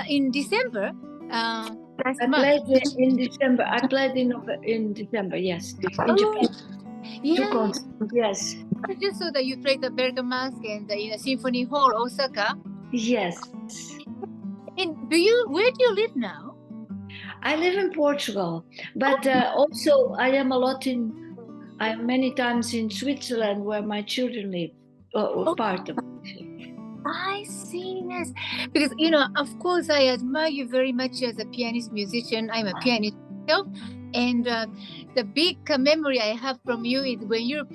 in December. Last I month. played in December. I played in December. Yes, in Japan. Yeah. Two concerts. Yes. I just saw that you played the Bergamask and in a Symphony Hall, Osaka. Yes. And where do you live now? I live in Portugal, but also I am many times in Switzerland where my children live, or part of it. I see, yes. Because, of course, I admire you very much as a pianist musician. I'm a pianist myself. And the big memory I have from you is when you're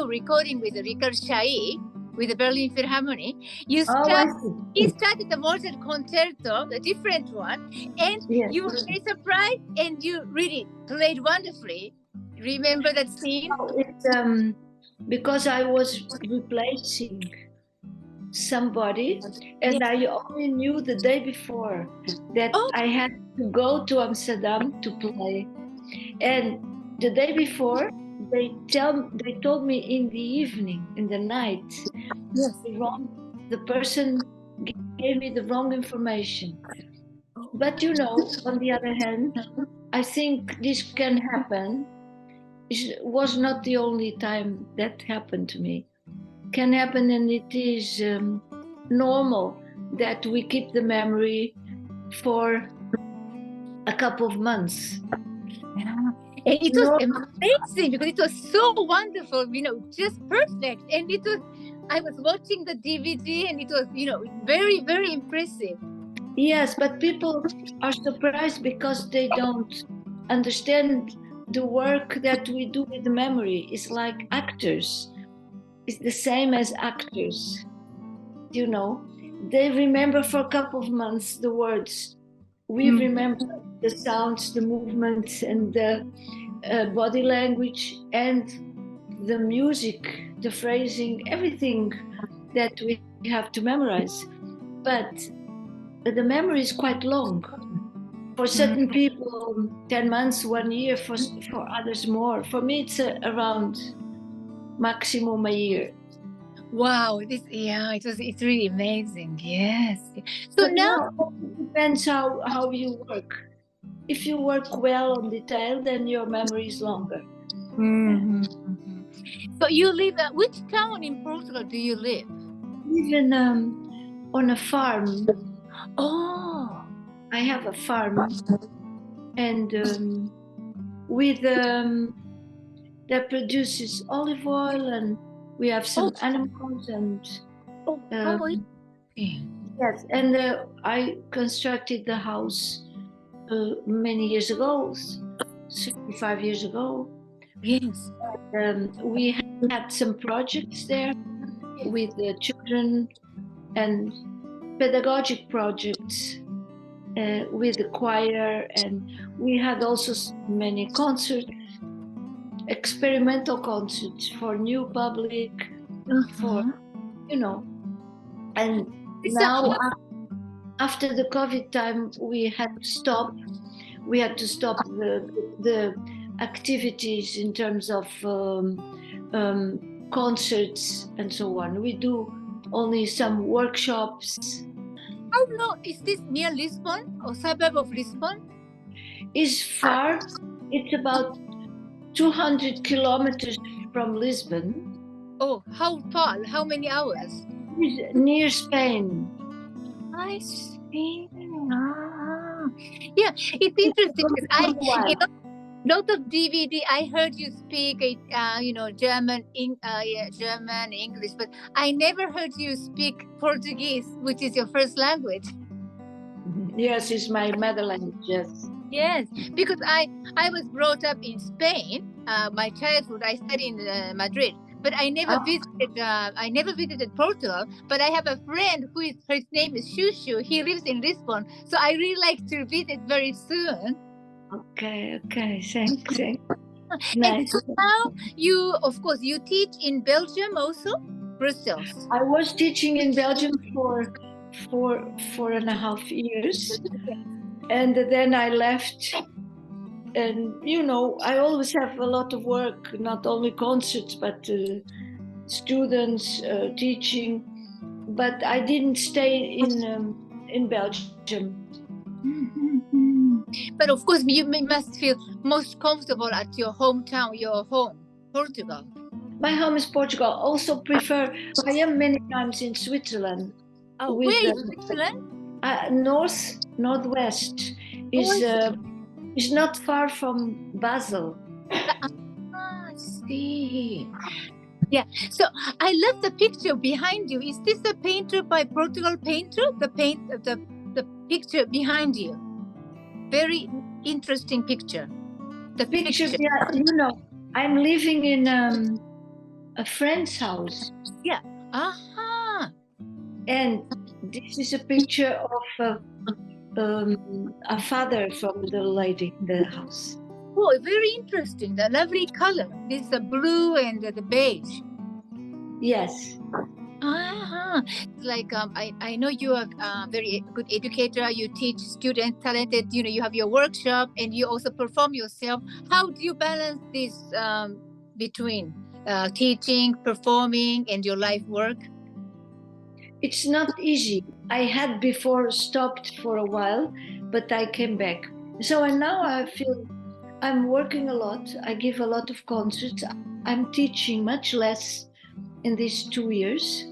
recording with Richard Chailly with the Berlin Philharmonic, he started the Mozart concerto, the different one, and you were very surprised and you really played wonderfully. Remember that scene? It's because I was replacing somebody, and I only knew the day before that I had to go to Amsterdam to play, and the day before they told me in the evening, in the night, the person gave me the wrong information. But on the other hand, I think this can happen. It was not the only time that happened to me. Can happen, and it is normal that we keep the memory for a couple of months. And it was amazing because it was so wonderful, just perfect. And I was watching the DVD and it was, very, very impressive. Yes, but people are surprised because they don't understand the work that we do with the memory. It's like actors. It's the same as actors. They remember for a couple of months the words. We remember the sounds, the movements, and the body language, and the music, the phrasing, everything that we have to memorize. But the memory is quite long. For certain people, 10 months, 1 year, for others more. For me, it's around maximum a year. Wow, it's really amazing. Yes. So now it depends how you work. If you work well on detail, then your memory is longer. So you live which town in Portugal do you live? I live on a farm. Oh, I have a farm, and that produces olive oil, and we have some animals, and yes, and I constructed the house many years ago, 65 years ago. Yes. We had some projects there with the children and pedagogic projects with the choir, and we had also many concerts, experimental concerts for new public, for and now after the COVID time we had to stop the activities in terms of concerts and so on. We do only some workshops. How long is this? Near Lisbon or suburb of Lisbon? Is far. It's about 200 kilometers from Lisbon. Oh, how far? How many hours? It's near Spain. I see. Yeah, it's interesting because lot of DVD. I heard you speak, German, German, English, but I never heard you speak Portuguese, which is your first language. Yes, it's my mother language. Yes. Yes, because I was brought up in Spain. My childhood, I studied in Madrid, but I never visited. I never visited Portugal. But I have a friend his name is Shushu. He lives in Lisbon, so I really like to visit very soon. Okay, thanks. Nice. And so now you teach in Belgium also, Brussels. I was teaching in Belgium for 4.5 years, and then I left. And I always have a lot of work, not only concerts but students, teaching. But I didn't stay in Belgium. But of course, you must feel most comfortable at your hometown, your home, Portugal. My home is Portugal. Also prefer. I am many times in Switzerland. Oh, with where is Switzerland? Northwest is not far from Basel. I see. Yeah. So I love the picture behind you. Is this a painter by Portugal painter? The picture behind you. Very interesting picture. The picture. Yeah, you know, I'm living in a friend's house. Yeah. Aha. And this is a picture of a father from the lady in the house. Oh, very interesting. The lovely color. This is the blue and the beige. Yes. Like I know you are a very good educator. You teach students, talented. You know, you have your workshop and you also perform yourself. How do you balance this between teaching, performing, and your life work? It's not easy. I had before stopped for a while, but I came back. So now I feel I'm working a lot. I give a lot of concerts. I'm teaching much less in these 2 years.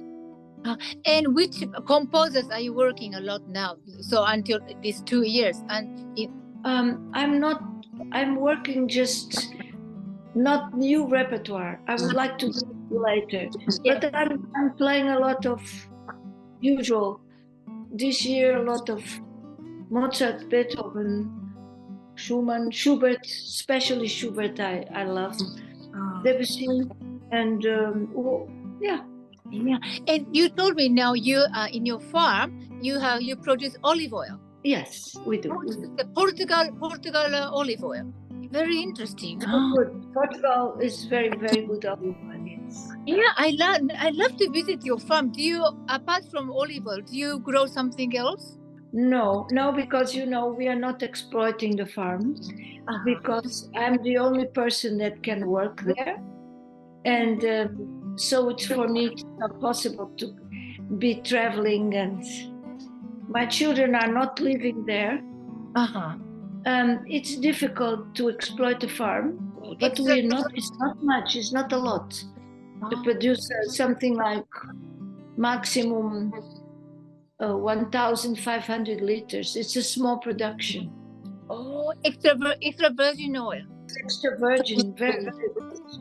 And which composers are you working a lot now? So until these 2 years, I'm working just not new repertoire. I would like to do it later, but I'm playing a lot of usual. This year, a lot of Mozart, Beethoven, Schumann, Schubert, especially Schubert. I love Debussy, and yeah. And you told me now you in your farm you produce olive oil. Yes, we do. The Portugal olive oil. Very interesting. Good. Portugal is very, very good olive oil. Yes. Yeah, I love to visit your farm. Do you, apart from olive oil, do you grow something else? No, because you know we are not exploiting the farm because I'm the only person that can work there, and so it's for me it's not possible to be traveling, and my children are not living there. It's difficult to exploit the farm, but we're not. It's not much. It's not a lot to produce something like maximum 1,500 liters. It's a small production. Oh, extra virgin oil. Extra virgin,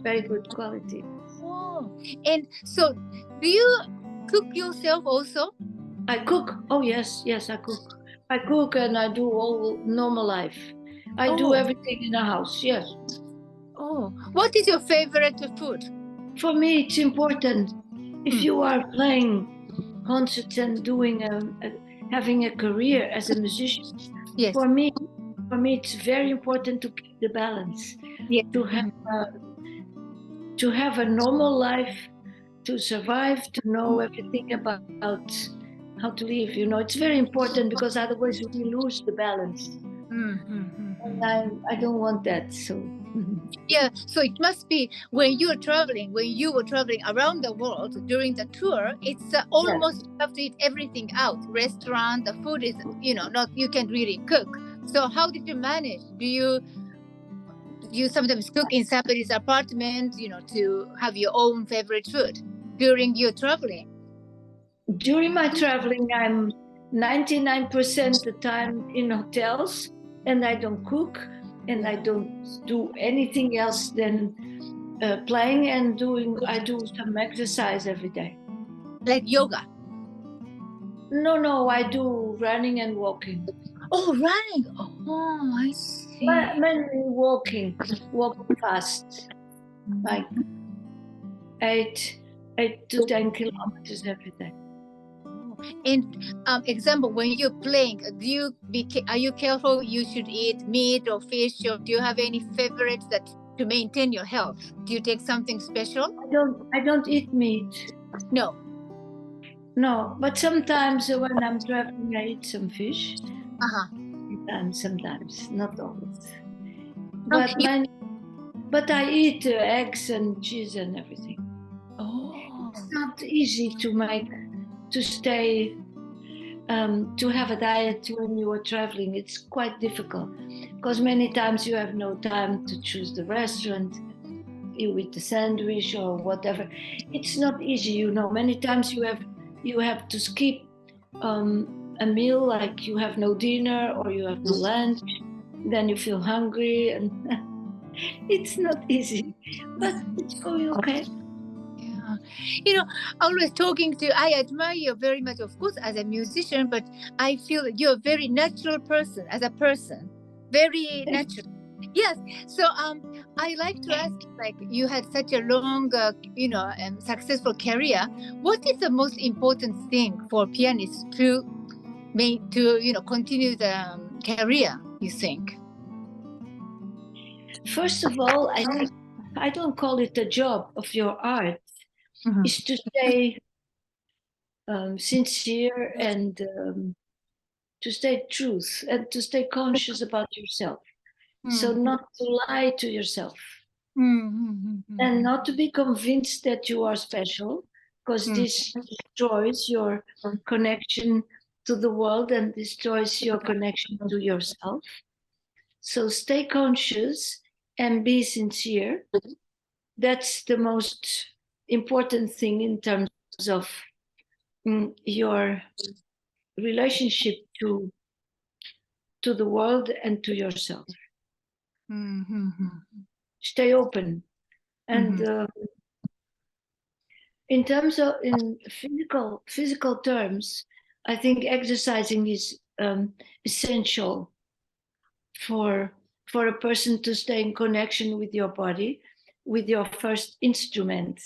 very good quality. Oh, and so do you cook yourself also? I cook. Oh yes, I cook. I cook and I do all normal life. I do everything in the house. Yes. Oh, what is your favorite food? For me, it's important. If you are playing concerts and doing having a career as a musician, yes. For me, it's very important to keep the balance. Yes. To have a normal life, to survive, to know everything about how to live. You know, it's very important because otherwise we lose the balance. And I don't want that. So. Yeah, so it must be when you were traveling around the world during the tour, it's almost you have to eat everything out. Restaurant, the food is, not, you can't really cook. So how did you manage? Do you sometimes cook in somebody's apartment, to have your own favorite food during your traveling? During my traveling, I'm 99% of the time in hotels and I don't cook. And I don't do anything else than playing and doing. I do some exercise every day. Like yoga? No, I do running and walking. Oh, running! Oh, I see. Mainly walking fast, like 8 to 10 kilometers every day. And example, when you're playing, are you careful? You should eat meat or fish, or do you have any favorites that to maintain your health? Do you take something special? I don't eat meat. No, but sometimes when I'm traveling, I eat some fish. Sometimes, not always. But I eat eggs and cheese and everything. Oh, it's not easy to stay to have a diet when you are traveling. It's quite difficult because many times you have no time to choose the restaurant. You eat the sandwich or whatever. It's not easy, you know. Many times you have to skip a meal, like you have no dinner or you have no lunch. Then you feel hungry, and it's not easy, but it's going okay. Yeah. You know, always talking to, I admire you very much, of course, as a musician, but I feel you're a very natural person, as a person. Very natural. Yes. So I like to ask, like, you had such a long, successful career. What is the most important thing for pianists to continue the career, you think? First of all, I think, I don't call it a job of your art. Mhm. Is to stay sincere and to stay truth and to stay conscious about yourself. So not to lie to yourself and not to be convinced that you are special, because this destroys your connection to the world and destroys your connection to yourself. So stay conscious and be sincere. That's the most important thing in terms of your relationship to the world and to yourself. Stay open. And in terms of in physical terms, I think exercising is essential for a person to stay in connection with your body, with your first instrument.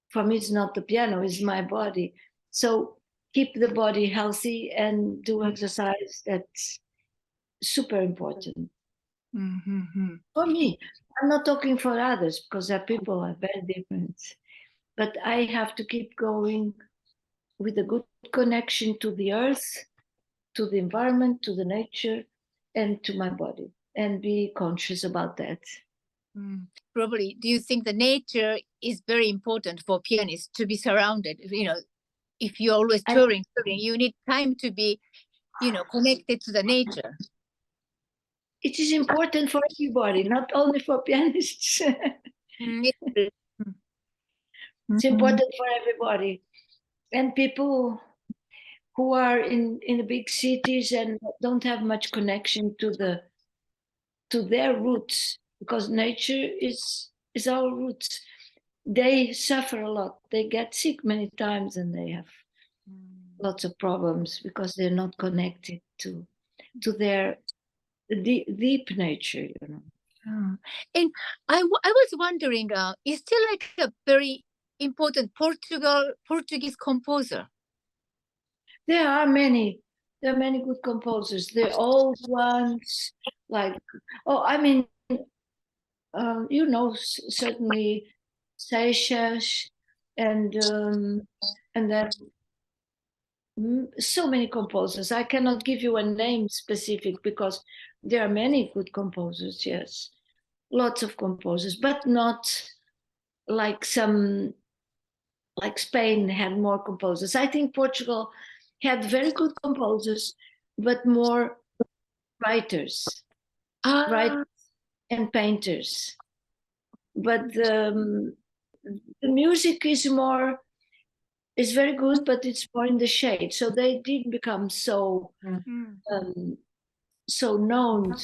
For me, it's not the piano, it's my body. So keep the body healthy and do exercise. That's super important. For me, I'm not talking for others, because people are very different. But I have to keep going with a good connection to the earth, to the environment, to the nature, and to my body, and be conscious about that. Probably, do you think the nature is very important for pianists to be surrounded? If you're always touring, you need time to be, connected to the nature. It is important for everybody, not only for pianists. It's important for everybody. And people who are in the big cities and don't have much connection to their roots, because nature is our roots, they suffer a lot. They get sick many times and they have lots of problems because they're not connected to their deep nature, And I was wondering, is still like a very important Portuguese composer? There are many good composers. The old ones, like, certainly Seixas, and then so many composers. I cannot give you a name specific because there are many good composers. Yes, lots of composers, but not like some. Like Spain had more composers. I think Portugal had very good composers, but more writers, writers and painters. But the music is very good, but it's more in the shade. So they didn't become so known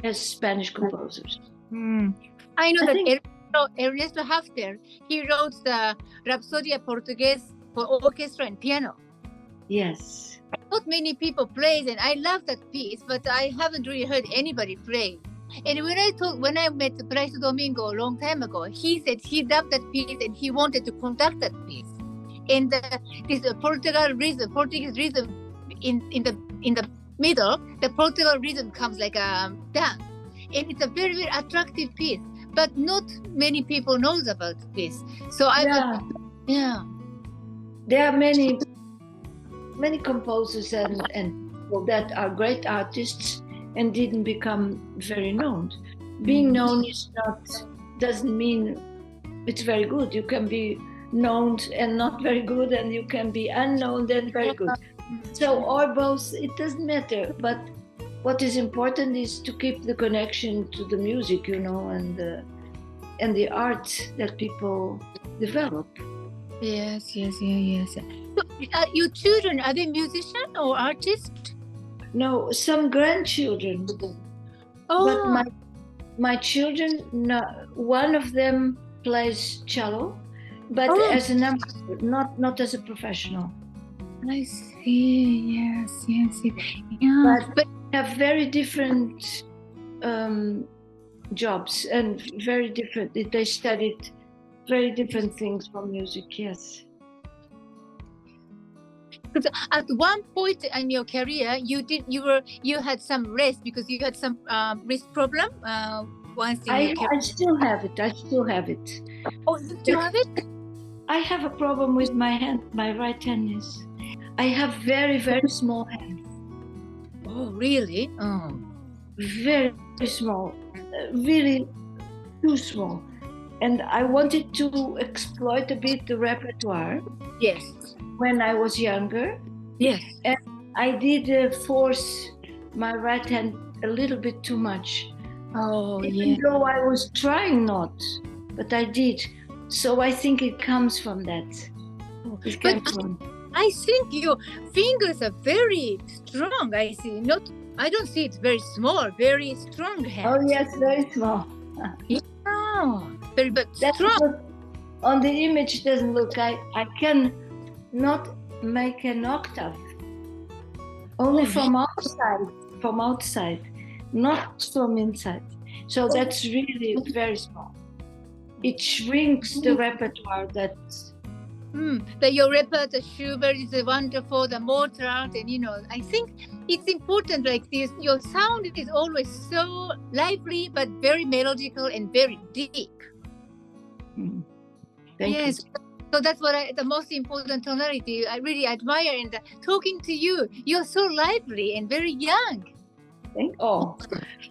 as Spanish composers. I know that Ernesto Hafter, he wrote the Rhapsodia Portuguesa for orchestra and piano. Yes. Not many people play it, and I love that piece, but I haven't really heard anybody play. And when I met Plácido Domingo a long time ago, he said he loved that piece and he wanted to conduct that piece. And this Portuguese rhythm in the middle, the Portugal rhythm comes like a dance, and it's a very, very attractive piece. But not many people knows about this. So there are many composers and people that are great artists and didn't become very known. Being known doesn't mean it's very good. You can be known and not very good, and you can be unknown and very good. So, or both, it doesn't matter. But what is important is to keep the connection to the music, and the art that people develop. Yes. So, your children, are they musicians or artists? No, some grandchildren. Oh. But my children, no, one of them plays cello, but as an amateur, not as a professional. I see. Yes. Yeah. But have very different jobs and very different. They studied very different things from music. Yes. At one point in your career, you had some rest because you had some wrist problem. Once I still have it. Oh, you still have it? I have a problem with my hand. My right hand is. I have very, very small hands. Oh, really? Oh. Very small. Really too small. And I wanted to exploit a bit the repertoire. Yes. When I was younger. Yes. And I did force my right hand a little bit too much. Oh, Even though I was trying not, but I did. So I think it comes from that. I think your fingers are very strong. I see. I don't see it very small. Very strong hand. Oh yes, very small. Yeah, very but strong. On the image, doesn't look. I can not make an octave. Only from outside, not from inside. So that's really very small. It shrinks the repertoire that's. Your repertoire, Schubert is wonderful, the Mozart, and I think it's important like this. Your sound is always so lively, but very melodical and very deep. Thank you. So that's what the most important tonality I really admire. And talking to you, you're so lively and very young.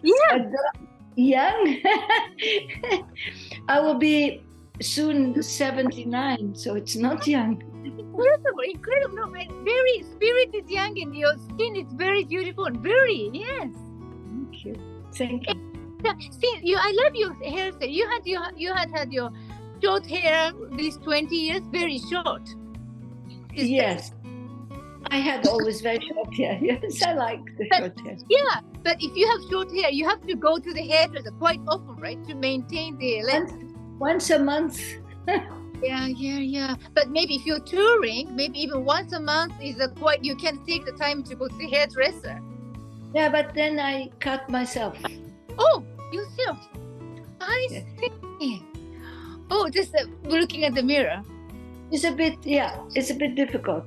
Yeah. Young. I will be soon 79, so it's not young. Incredible. No, very spirited young, and your skin is very beautiful and very, yes. Thank you. See, I love your hairstyle. You had your short hair these 20 years, very short. Yes. I had always very short hair. Yes, I like the short hair. Yeah, but if you have short hair, you have to go to the hairdresser quite often, right, to maintain the length. Once a month. Yeah. But maybe if you're touring, maybe even once a month is quite. You can take the time to go to the hairdresser. Yeah, but then I cut myself. Oh, yourself? I see. Oh, just looking at the mirror. It's a bit difficult.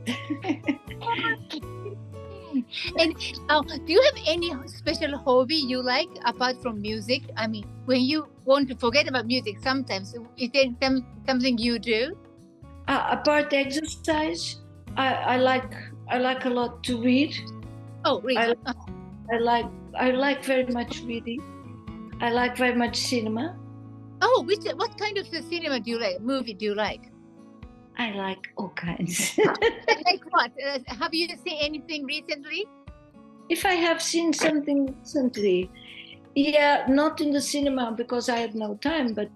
And do you have any special hobby you like apart from music? I mean, when you want to forget about music, sometimes is there something you do? Apart exercise, I like a lot to read. Oh, read. I like very much reading. I like very much cinema. Oh, what kind of cinema do you like? Movie do you like? I like all kinds. Like what? Have you seen anything recently? If I have seen something recently, not in the cinema because I have no time, but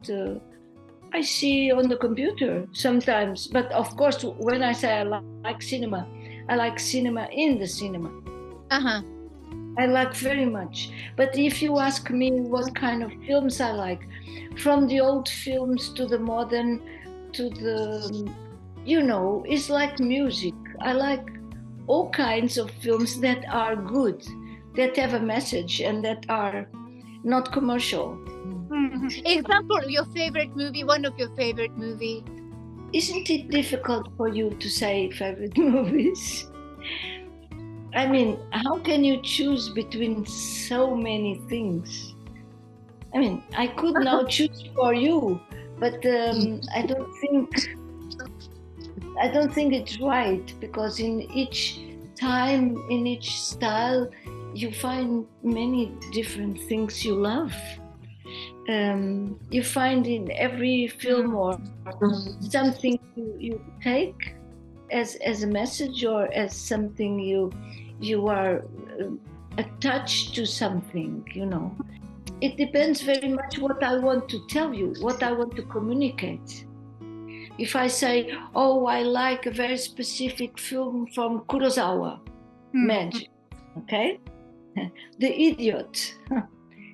I see on the computer sometimes. But of course, when I say I like cinema in the cinema. I like very much. But if you ask me what kind of films I like, from the old films to the modern, to the, it's like music. I like all kinds of films that are good, that have a message and that are not commercial. Example, your favorite movie, one of your favorite movies. Isn't it difficult for you to say favorite movies? I mean, how can you choose between so many things? I mean, I could now choose for you, but I don't think it's right, because in each time, in each style, you find many different things you love. You find in every film or something you take. as a message or as something you are attached to something, you know. It depends very much what I want to tell you, what I want to communicate. If I say, oh, I like a very specific film from Kurosawa, Magic, okay? The Idiot.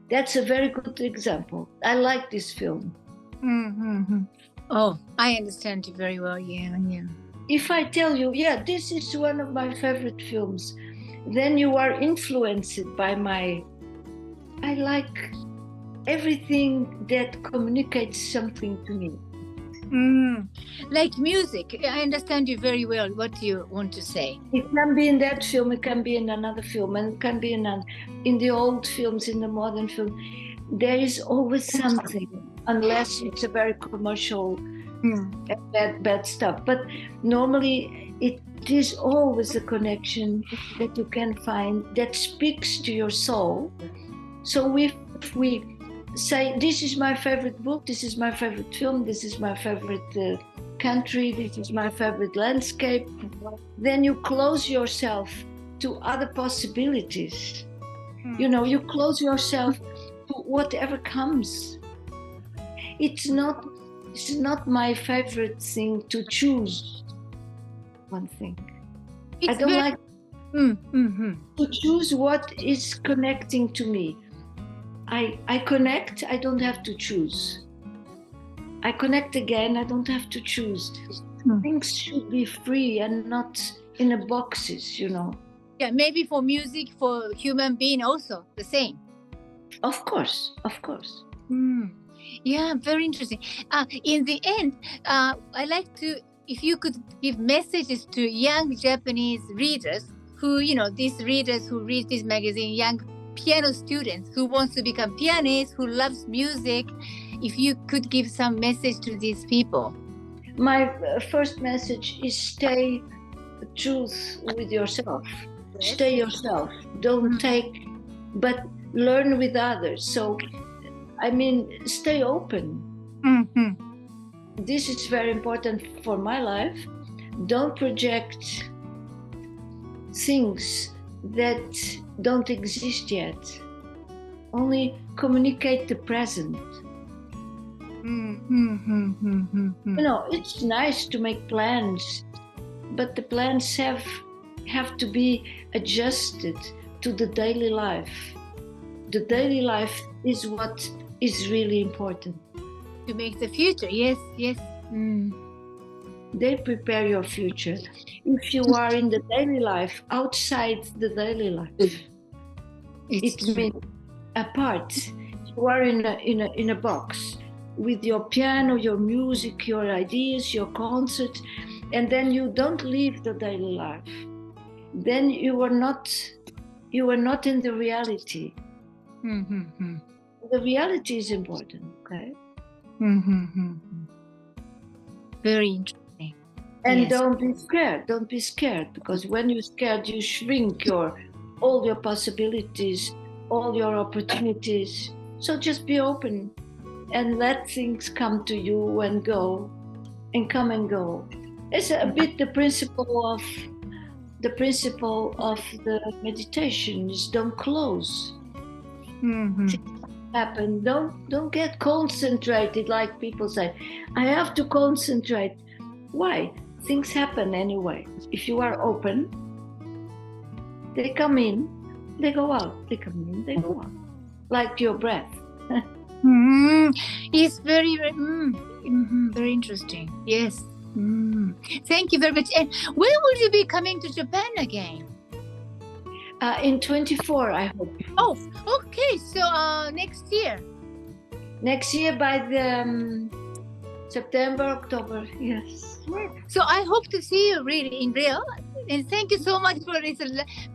That's a very good example. I like this film. Oh, I understand you very well. Yeah. If I tell you, yeah, this is one of my favorite films, then you are influenced by I like everything that communicates something to me. Like music. I understand you very well. What do you want to say? It can be in that film, it can be in another film, and it can be in the old films, in the modern film. There is always something, unless it's a very commercial bad stuff. But normally it is always a connection that you can find that speaks to your soul. So if we say, this is my favorite book, this is my favorite film, this is my favorite country, this is my favorite landscape, then you close yourself to other possibilities. You know, you close yourself to whatever comes. It's not my favorite thing to choose one thing. I don't like to choose what is connecting to me. I connect, I don't have to choose. I connect again, I don't have to choose. Things should be free and not in a boxes, you know. Yeah, maybe for music, for human being also the same. Of course. Yeah, very interesting. In the end, I like to, if you could give messages to young Japanese readers who, you know, these readers who read this magazine, young piano students who wants to become pianists, who loves music, if you could give some message to these people. My first message is stay truth with yourself. Yes. Stay yourself. Don't take, but learn with others. So, I mean, stay open. This is very important for my life. Don't project things that don't exist yet. Only communicate the present. You know, it's nice to make plans, but the plans have to be adjusted to the daily life. The daily life is what is really important. To make the future, yes. They prepare your future. If you are in the daily life, outside the daily life, it means apart. You are in a box with your piano, your music, your ideas, your concert, and then you don't live the daily life. Then you are not in the reality. The reality is important, okay? Very interesting. And yes. Don't be scared, because when you're scared, you shrink all your possibilities, all your opportunities. So just be open and let things come to you and go, and come and go. It's a bit the principle of the meditation is don't close. Happen. Don't get concentrated like people say. I have to concentrate. Why? Things happen anyway. If you are open, they come in, they go out. They come in, they go out. Like your breath. It's very, very interesting. Yes. Thank you very much. And when will you be coming to Japan again? In 24, I hope. Oh, okay. So next year. Next year by the September, October. Yes. So I hope to see you really in real. And thank you so much for this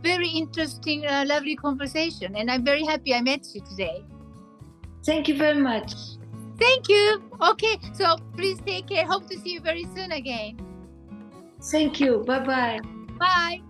very interesting, lovely conversation. And I'm very happy I met you today. Thank you very much. Thank you. Okay. So please take care. Hope to see you very soon again. Thank you. Bye-bye. Bye.